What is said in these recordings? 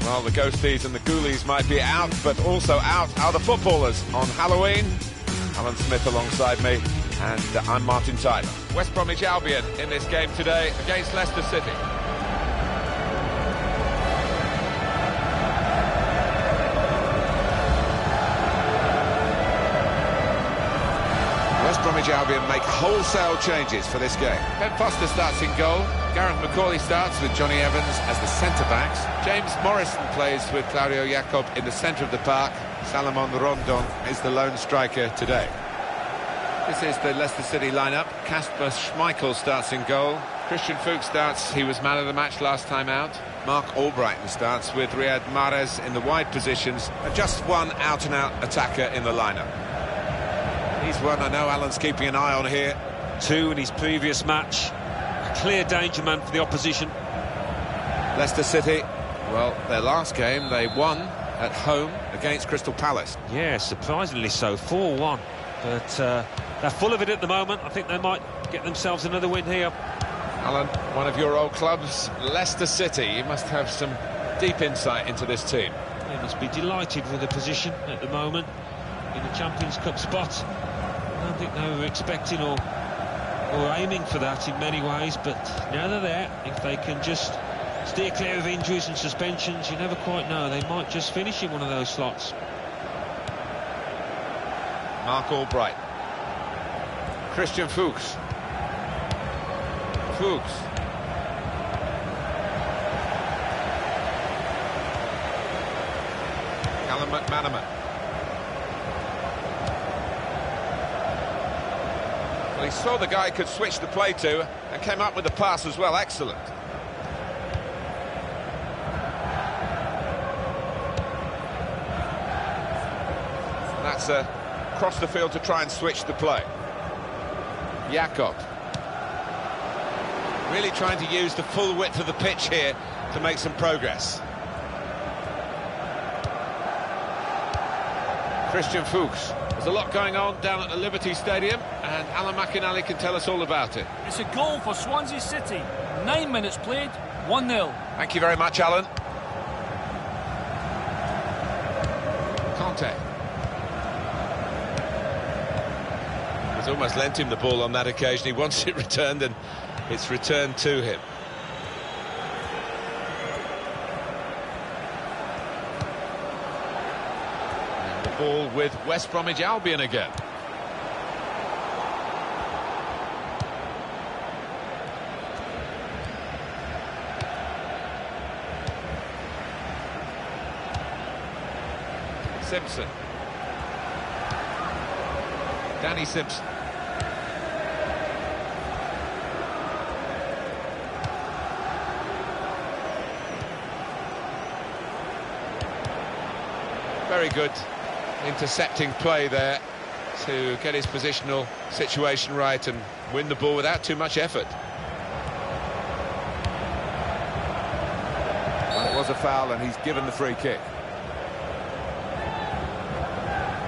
Well, the ghosties and the ghoulies might be out, but also out are the footballers on Halloween. Alan Smith alongside me, and I'm Martin Tyler. West Bromwich Albion in this game today against Leicester City. West Bromwich Albion make wholesale changes for this game. Ben Foster starts in goal. Gareth McCauley starts with Johnny Evans as the centre-backs. James Morrison plays with Claudio Jacob in the centre of the park. Salomon Rondon is the lone striker today. This is the Leicester City lineup. Kasper Schmeichel starts in goal. Christian Fuchs starts, he was man of the match last time out. Mark Albrighton starts with Riyad Mahrez in the wide positions, and just one out-and-out attacker in the lineup. He's one I know Alan's keeping an eye on here. 2 in his previous match. A clear danger man for the opposition. Leicester City, well, their last game they won at home against Crystal Palace. Yeah, surprisingly so, 4-1. But they're full of it at the moment. I think they might get themselves another win here. Alan, one of your old clubs, Leicester City. You must have some deep insight into this team. They must be delighted with the position at the moment in the Champions Cup spot. I don't think they were expecting or aiming for that in many ways, but now they're there. If they can just steer clear of injuries and suspensions, you never quite know. They might just finish in one of those slots. Mark Albright. Christian Fuchs. Fuchs. Callum McManaman. Well, he saw the guy could switch the play to and came up with the pass as well. Excellent. That's across the field to try and switch the play. Jakob. Really trying to use the full width of the pitch here to make some progress. Christian Fuchs. There's a lot going on down at the Liberty Stadium, and Alan McInally can tell us all about it. It's a goal for Swansea City. 9 minutes played, 1-0. Thank you very much, Alan. Conte. He's almost lent him the ball on that occasion. He wants it returned, and it's returned to him. And the ball with West Bromwich Albion again. Simpson. Danny Simpson. Very good intercepting play there to get his positional situation right and win the ball without too much effort. Well, it was a foul and he's given the free kick.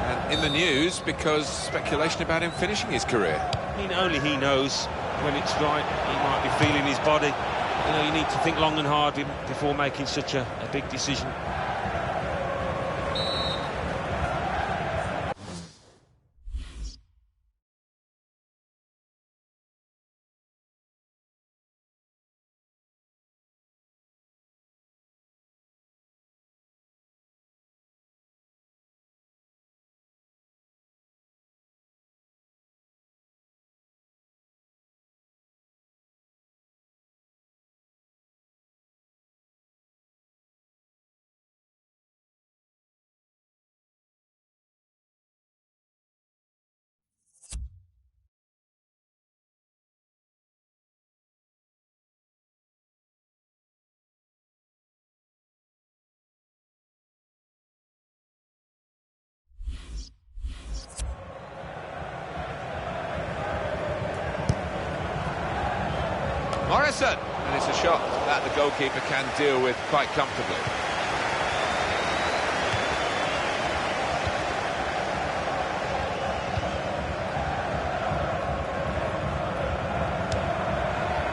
And in the news because speculation about him finishing his career. I mean, only he knows when it's right. He might be feeling his body. You know, you need to think long and hard before making such a big decision. Morrison, and it's a shot that the goalkeeper can deal with quite comfortably.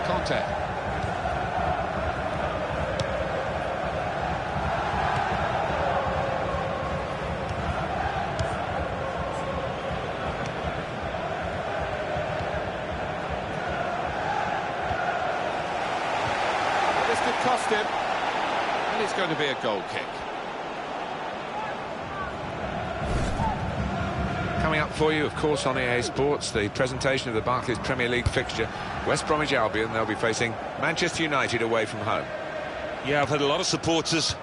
Conte. past him. And it's going to be a goal kick. Coming up for you, of course, on EA Sports, the presentation of the Barclays Premier League fixture. West Bromwich Albion, they'll be facing Manchester United away from home. Yeah, I've had a lot of supporters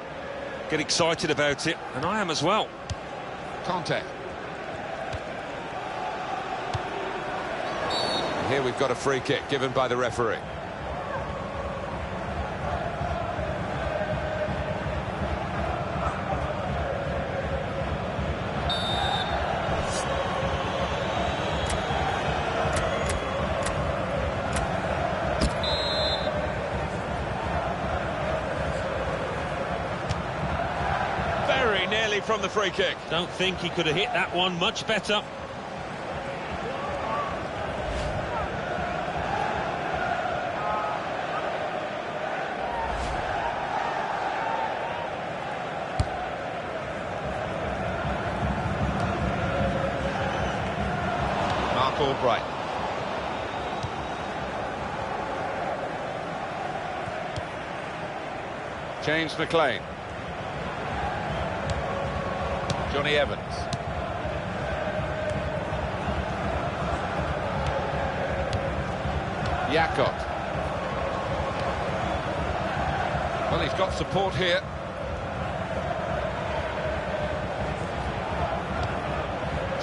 get excited about it, and I am as well. Conte. Here we've got a free kick given by the referee. Very nearly from the free kick. Don't think he could have hit that one much better. Albright. James McLean. Johnny Evans. Jakob. Well, he's got support here.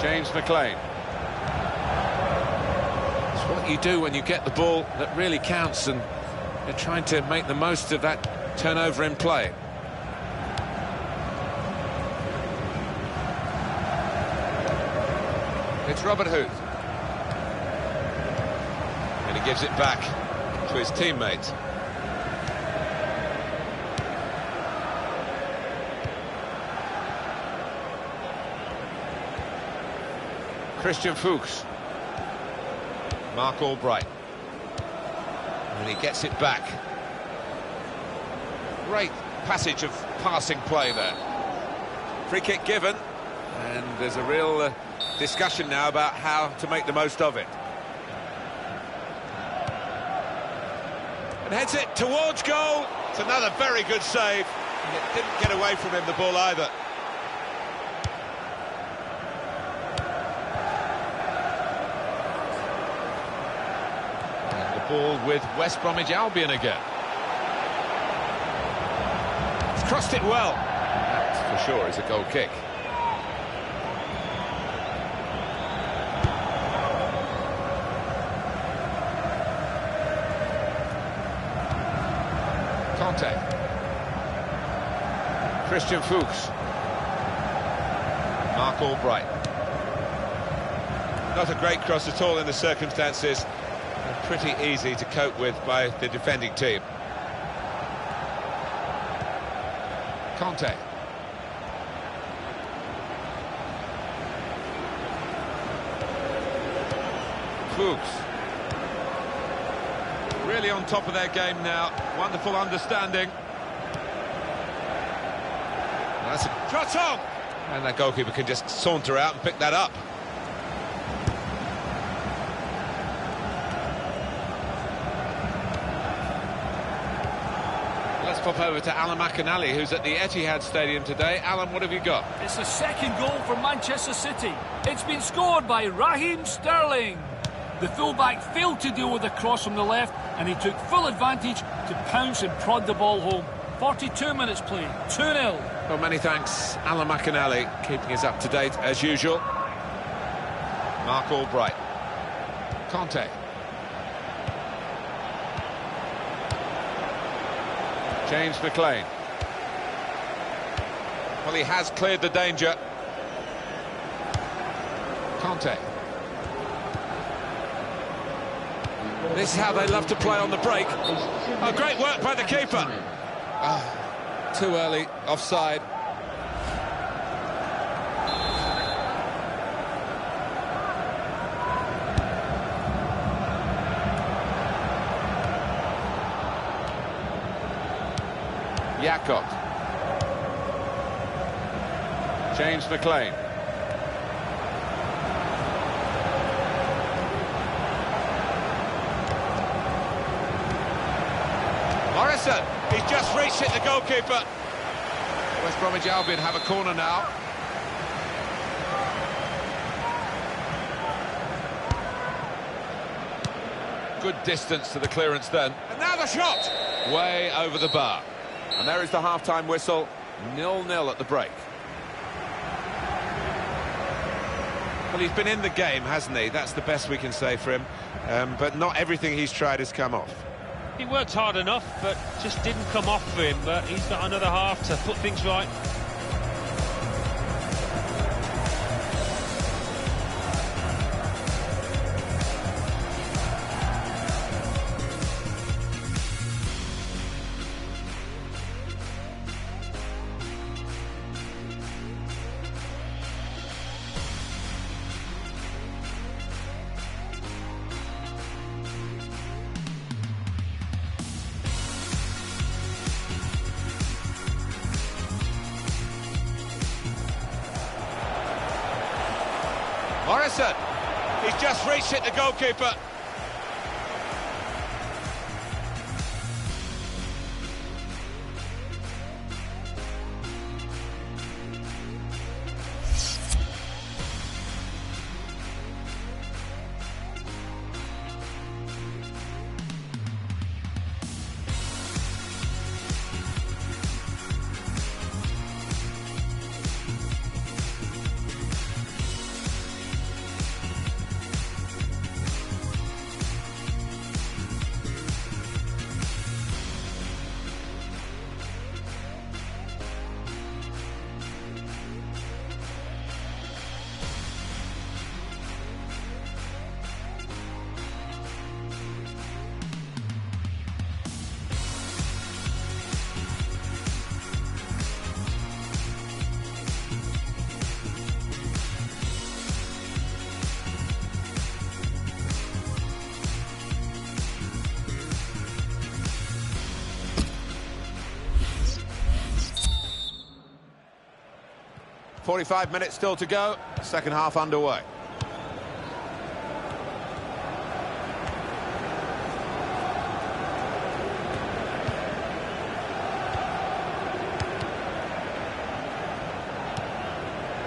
James McLean. What you do when you get the ball that really counts, and you're trying to make the most of that turnover in play. It's Robert Huth, and he gives it back to his teammate. Christian Fuchs. Mark Albright, and he gets it back. Great passage of passing play there. Free kick given, and there's a real discussion now about how to make the most of it. And heads it towards goal. It's another very good save. And it didn't get away from him, the ball, either. Ball with West Bromwich Albion again. He's crossed it well. That, for sure, is a goal kick. Conte. Christian Fuchs. Mark Albright. Not a great cross at all in the circumstances. Pretty easy to cope with by the defending team. Conte. Fuchs. Really on top of their game now. Wonderful understanding. That's a shot on! And that goalkeeper can just saunter out and pick that up. Let's pop over to Alan McInally, who's at the Etihad Stadium today. Alan, what have you got? It's the second goal for Manchester City. It's been scored by Raheem Sterling. The fullback failed to deal with the cross from the left, and he took full advantage to pounce and prod the ball home. 42 minutes played, 2-0. Well, many thanks, Alan McInally, keeping us up to date as usual. Mark Albright. Conte. James McLean. Well, he has cleared the danger. Conte. This is how they love to play on the break. Oh, great work by the keeper. Too early, offside. Jakob. James McLean. Morris. Morrison, he's just reached it, the goalkeeper. West Bromwich Albion have a corner now. Good distance to the clearance then. And now the shot! Way over the bar. And there is the half-time whistle. 0-0 at the break. Well, he's been in the game, hasn't he? That's the best we can say for him. But not everything he's tried has come off. He worked hard enough, but just didn't come off for him. But he's got another half to put things right. Morrison, he's just reached it, the goalkeeper. .45 minutes still to go, second half underway.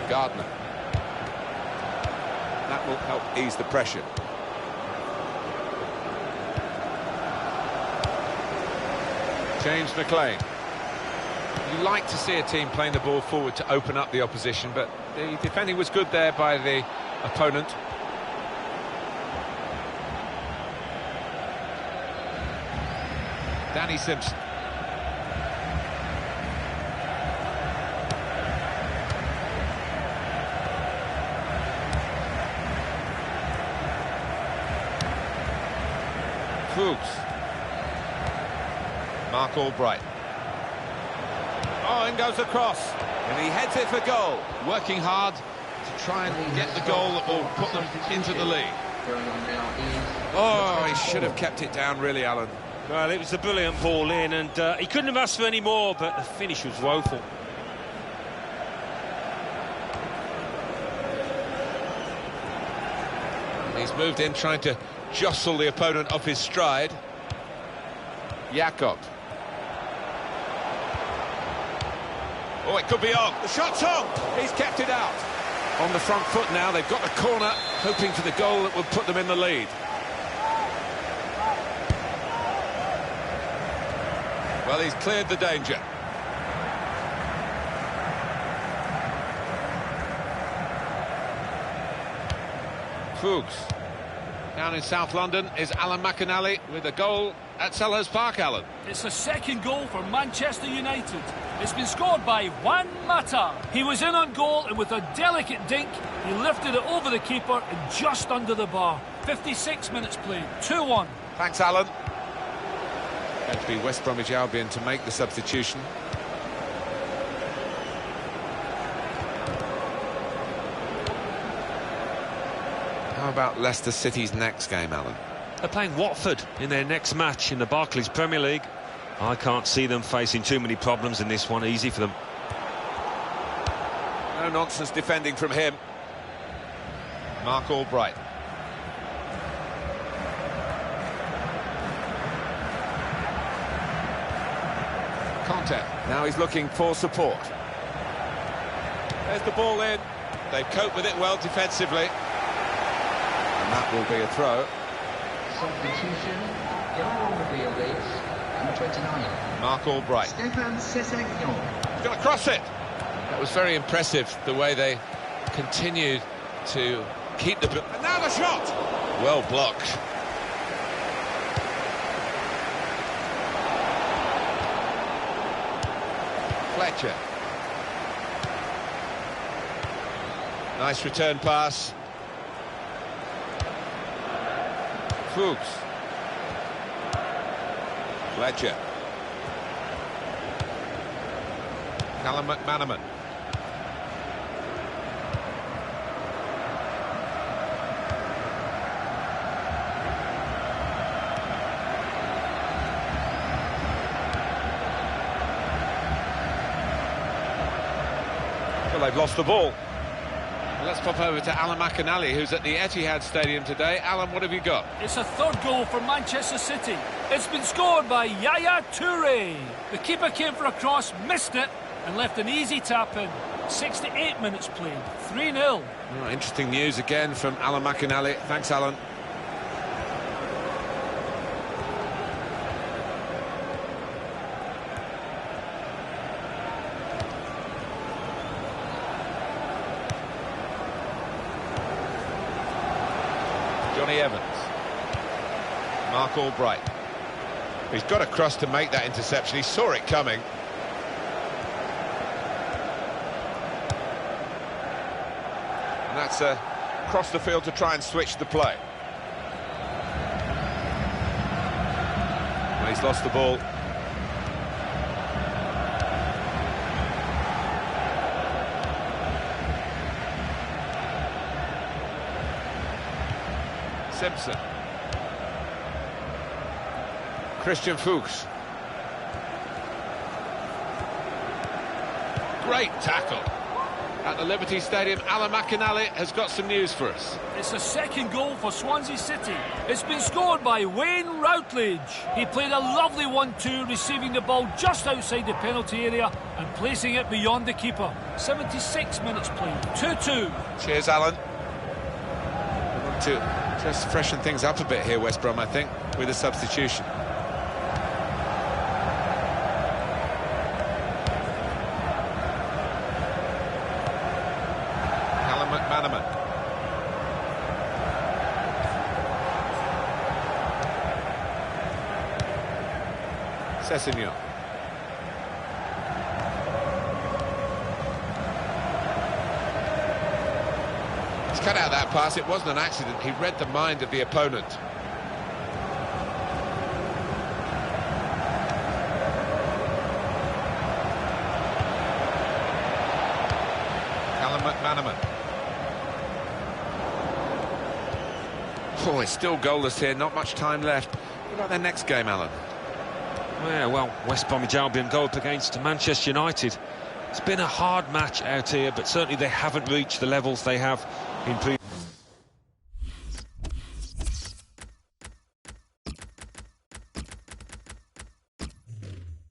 Gardner. That will help ease the pressure. James McLean. You like to see a team playing the ball forward to open up the opposition, but the defending was good there by the opponent. Danny Simpson. Fuchs. Mark Albright. Oh, in goes the cross. And he heads it for goal. Working hard to try and get the goal that will put them into the lead. Oh, he should have kept it down, really, Alan. Well, it was a brilliant ball in, and he couldn't have asked for any more, but the finish was woeful. He's moved in, trying to jostle the opponent off his stride. Jakob. Oh, it could be on. The shot's on. He's kept it out. On the front foot now, they've got the corner, hoping for the goal that will put them in the lead. Well, he's cleared the danger. Fuchs. Down in South London is Alan McInally with a goal at Selhurst Park, Alan. It's the second goal for Manchester United. It's been scored by Juan Mata. He was in on goal, and with a delicate dink, he lifted it over the keeper and just under the bar. 56 minutes played, 2-1. Thanks, Alan. Going to be West Bromwich Albion to make the substitution. How about Leicester City's next game, Alan? They're playing Watford in their next match in the Barclays Premier League. I can't see them facing too many problems in this one. Easy for them. No nonsense defending from him. Mark Albright. Conte, now he's looking for support. There's the ball in. They've coped with it well defensively. And that will be a throw. Substitution, yellow on the wheel is number 29. Mark Albright. Stéphane Sessegnon. He's going to cross it. That was very impressive, the way they continued to keep the... And now the shot! Well blocked. Fletcher. Nice return pass. Fuchs. Fletcher. Callum McManaman. Well, they've lost the ball. Let's pop over to Alan McInally, who's at the Etihad Stadium today. Alan, what have you got? It's a third goal for Manchester City. It's been scored by Yaya Toure. The keeper came for a cross, missed it, and left an easy tap in. 68 minutes played, 3-0. Oh, interesting news again from Alan McInally. Thanks, Alan. Johnny Evans. Mark Albright. He's got across to make that interception. He saw it coming. And that's across the field to try and switch the play. Well, he's lost the ball. Simpson. Christian Fuchs. Great tackle. At the Liberty Stadium, Alan McInally has got some news for us. It's the second goal for Swansea City. It's been scored by Wayne Routledge. He played a lovely 1-2, receiving the ball just outside the penalty area and placing it beyond the keeper. 76 minutes played, 2-2. Cheers, Alan. We want to just freshen things up a bit here, West Brom, I think, with a substitution. Callum McManaman. Sessegnon. He's cut out that pass. It wasn't an accident. He read the mind of the opponent. Callum McManaman. Oh, it's still goalless here. Not much time left. What about their next game, Alan? Yeah, well, West Bromwich Albion go up against Manchester United. It's been a hard match out here, but certainly they haven't reached the levels they have in previous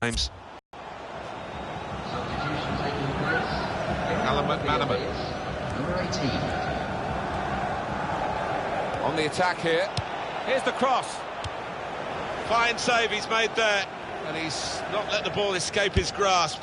games. Substitution taking place. Callum McManaman. Number 18. On the attack here. Here's the cross. Fine save he's made there. And he's not let the ball escape his grasp.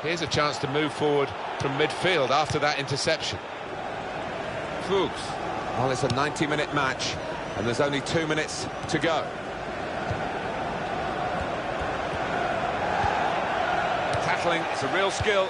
Here's a chance to move forward from midfield after that interception. Fuchs. Well, it's a 90-minute match, and there's only 2 minutes to go. Tackling, it's a real skill.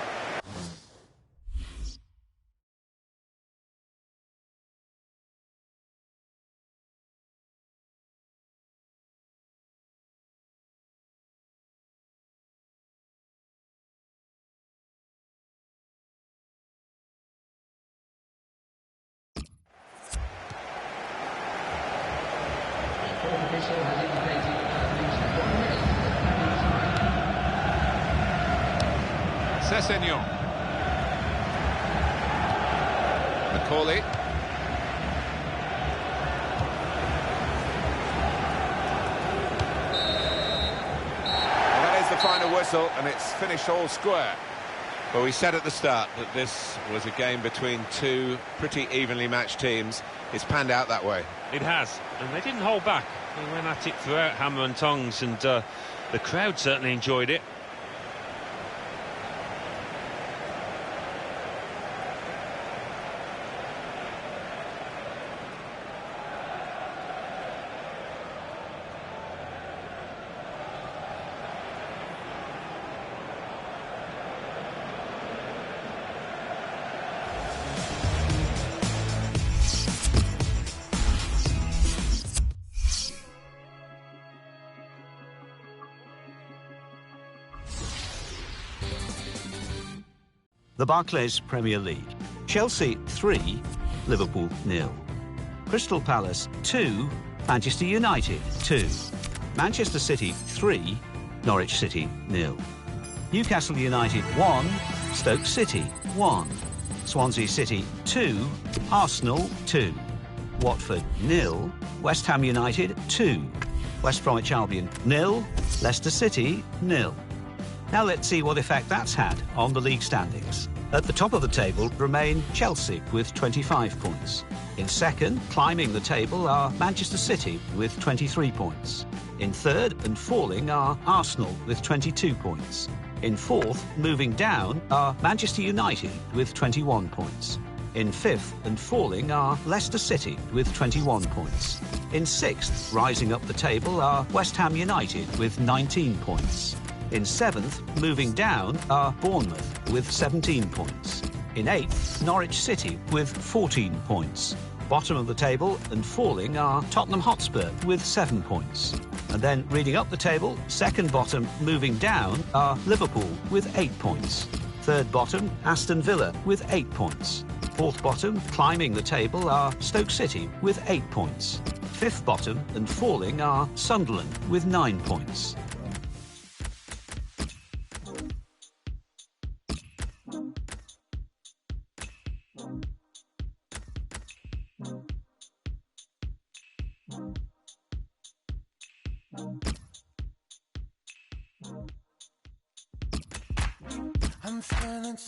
whistle has indicated at least 1 minute of added time. Sessegnon. Macaulay. Well, that is the final whistle, and it's finished all square. Well, we said at the start that this was a game between two pretty evenly matched teams. It's panned out that way. It has, and they didn't hold back. They went at it throughout, hammer and tongs, and the crowd certainly enjoyed it. The Barclays Premier League. Chelsea 3, Liverpool 0. Crystal Palace 2, Manchester United 2. Manchester City 3, Norwich City 0. Newcastle United 1, Stoke City 1. Swansea City 2, Arsenal 2. Watford 0, West Ham United 2. West Bromwich Albion 0, Leicester City 0. Now let's see what effect that's had on the league standings. At the top of the table remain Chelsea with 25 points. In second, climbing the table, are Manchester City with 23 points. In third and falling are Arsenal with 22 points. In fourth, moving down, are Manchester United with 21 points. In fifth and falling are Leicester City with 21 points. In sixth, rising up the table, are West Ham United with 19 points. In seventh, moving down, are Bournemouth with 17 points. In eighth, Norwich City with 14 points. Bottom of the table and falling are Tottenham Hotspur with 7 points. And then reading up the table, second bottom moving down are Liverpool with 8 points. Third bottom, Aston Villa with 8 points. Fourth bottom, climbing the table, are Stoke City with 8 points. Fifth bottom and falling are Sunderland with 9 points.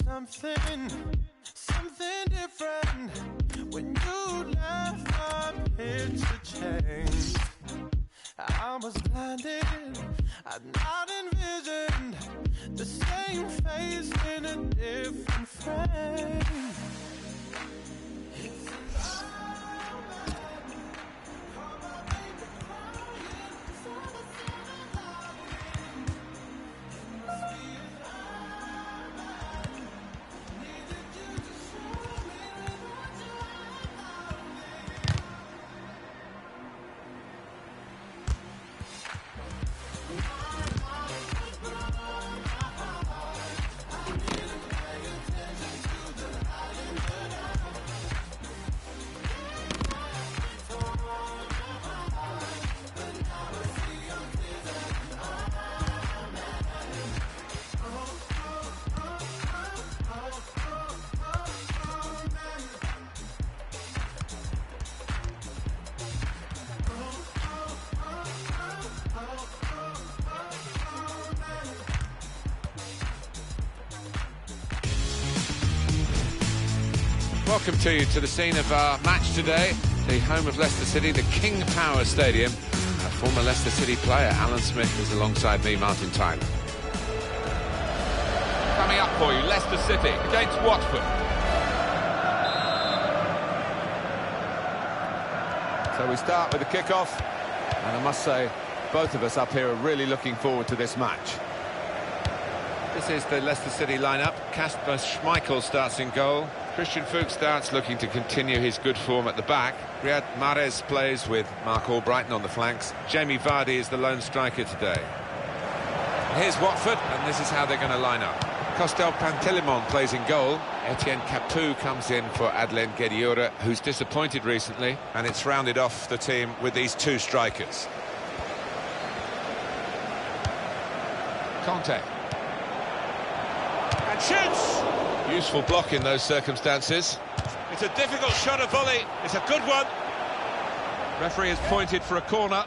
I'm feeling something different. When you left, I'm here to change. I was blinded, I'd not envisioned the same face in a different frame. Welcome to the scene of our match today, the home of Leicester City, the King Power Stadium. A former Leicester City player, Alan Smith, is alongside me, Martin Tyler. Coming up for you, Leicester City against Watford. So we start with the kick-off, and I must say, both of us up here are really looking forward to this match. This is the Leicester City lineup. Kasper Schmeichel starts in goal. Christian Fuchs starts looking to continue his good form at the back. Riyad Mahrez plays with Mark Albrighton on the flanks. Jamie Vardy is the lone striker today. And here's Watford, and this is how they're going to line up. Costel Pantilimon plays in goal. Etienne Capoue comes in for Adlen Guediora, who's disappointed recently, and it's rounded off the team with these two strikers. Conte. And shoots! Useful block in those circumstances. It's a difficult shot, a volley. It's a good one. Referee has pointed for a corner.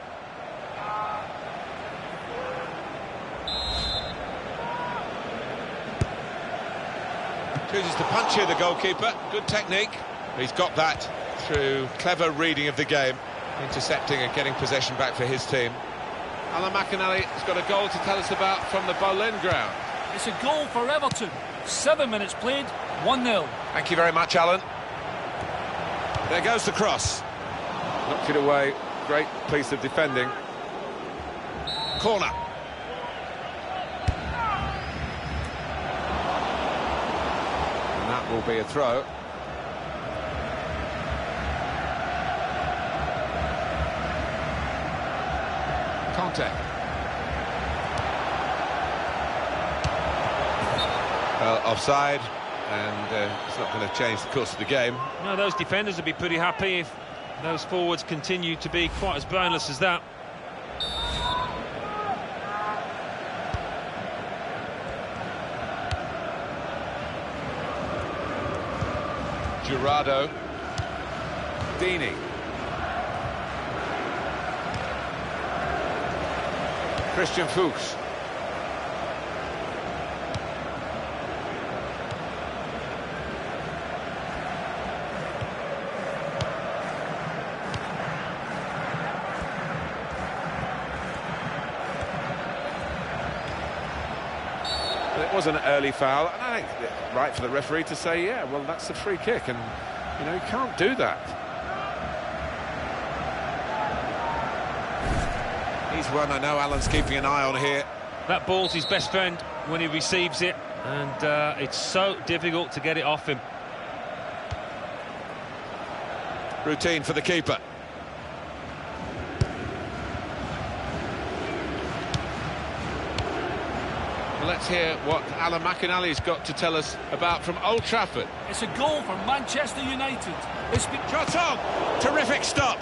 Chooses to punch here, the goalkeeper. Good technique. He's got that through clever reading of the game, intercepting and getting possession back for his team. Alan McInally has got a goal to tell us about from the Boleyn ground. It's a goal for Everton. 7 minutes played, 1-0. Thank you very much, Alan. There goes the cross. Knocked it away. Great piece of defending. Corner. And that will be a throw. Conte. Well, offside, and it's not going to change the course of the game. No, those defenders would be pretty happy if those forwards continue to be quite as brainless as that. Jurado. Dini. Christian Fuchs. It was an early foul, and I think it's right for the referee to say, yeah, well, that's a free kick, and, you know, you can't do that. He's one I know Alan's keeping an eye on here. That ball's his best friend when he receives it, and it's so difficult to get it off him. Routine for the keeper. Let's hear what Alan McInally's got to tell us about from Old Trafford. It's a goal for Manchester United. It's been shot on! Terrific stop!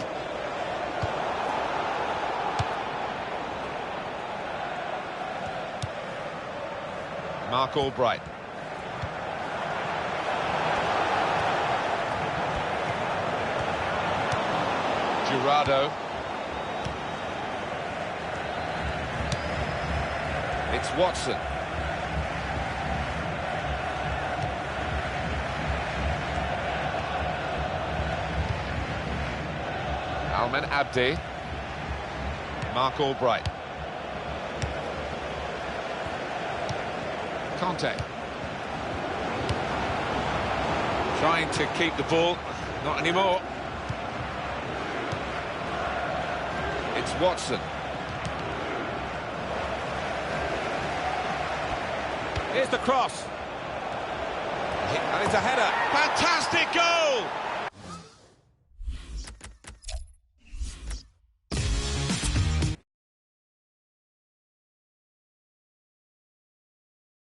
Mark Albright. Jurado. It's Watson. Almen Abdi. Mark Albright. Conte. Trying to keep the ball. Not anymore. It's Watson. Here's the cross. And it's a header. Fantastic goal!